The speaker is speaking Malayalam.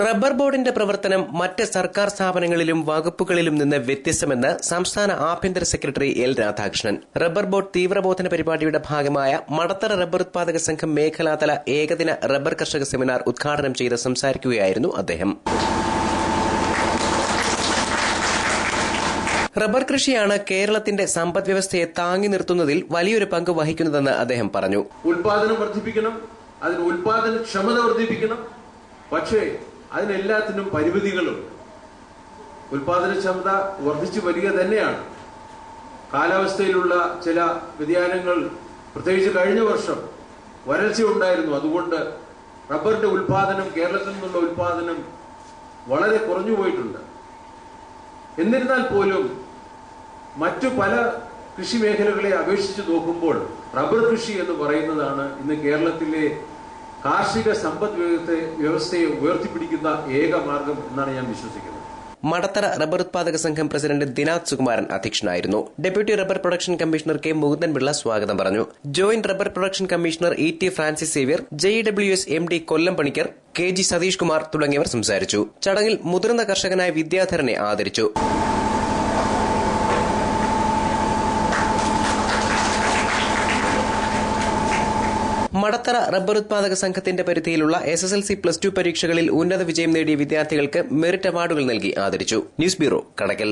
റബ്ബർ ബോർഡിന്റെ പ്രവർത്തനം മറ്റ് സർക്കാർ സ്ഥാപനങ്ങളിലും വകുപ്പുകളിലും നിന്ന് വ്യത്യസ്തമെന്ന് സംസ്ഥാന ആഭ്യന്തര secretary L Radhakrishnan. Rubber board തീവ്രബോധന പരിപാടിയുടെ ഭാഗമായ മടത്തറ റബ്ബർ ഉത്പാദക സംഘം മേഖലാതല ഏകദിന റബ്ബർ കർഷക സെമിനാർ ഉദ്ഘാടനം ചെയ്ത് സംസാരിക്കുകയായിരുന്നു അദ്ദേഹം. റബ്ബർ കൃഷിയാണ് കേരളത്തിന്റെ സമ്പദ്വ്യവസ്ഥയെ താങ്ങി നിർത്തുന്നതിൽ വലിയൊരു പങ്ക് വഹിക്കുന്നതെന്ന് അദ്ദേഹം പറഞ്ഞു. ഉൽപാദനം വർദ്ധിപ്പിക്കണം, അതിന് ഉൽപാദനക്ഷമത വർദ്ധിപ്പിക്കണം. പക്ഷേ അതിനെല്ലാത്തിനും പരിമിതികളുണ്ട്. ഉൽപാദനക്ഷമത വർദ്ധിച്ചു വരിക തന്നെയാണ്. കാലാവസ്ഥയിലുള്ള ചില വ്യതിയാനങ്ങൾ, പ്രത്യേകിച്ച് കഴിഞ്ഞ വർഷം വരൾച്ച ഉണ്ടായിരുന്നു. അതുകൊണ്ട് റബ്ബറിന്റെ ഉൽപാദനം, കേരളത്തിൽ നിന്നുള്ള ഉൽപാദനം വളരെ കുറഞ്ഞു പോയിട്ടുണ്ട്. എന്നിരുന്നാൽ പോലും മറ്റു പല കൃഷി മേഖലകളെ അപേക്ഷിച്ച് നോക്കുമ്പോൾ റബ്ബർ കൃഷി എന്ന് പറയുന്നതാണ് ഇന്ന് കേരളത്തിലെ കാർഷിക സമ്പദ് വ്യവസ്ഥയെ ഉയർത്തിപ്പിടിക്കുന്ന ഏക മാർഗം എന്നാണ് ഞാൻ വിശ്വസിക്കുന്നത്. മടത്തറ റബ്ബർ ഉത്പാദക സംഘം പ്രസിഡന്റ് ദിനാഥ് സുകുമാരൻ അധ്യക്ഷനായിരുന്നു. Deputy rubber production commissioner K Mukundan Pillai സ്വാഗതം പറഞ്ഞു. Joint rubber production commissioner E T. Francis Xavier, JEWS MD Kollam Panicker, KG Satheesh Kumar തുടങ്ങിയവർ സംസാരിച്ചു. ചടങ്ങിൽ മുതിർന്ന കർഷകനായ വിദ്യാധരനെ ആദരിച്ചു. മടത്തറ റബ്ബർ ഉത്പാദക സംഘത്തിന്റെ പരിധിയിലുള്ള SSLC +2 പരീക്ഷകളിൽ ഉന്നത വിജയം നേടിയ വിദ്യാർത്ഥികൾക്ക് മെറിറ്റ് അവാർഡുകൾ നൽകി ആദരിച്ചു. News bureau, Kadakkal.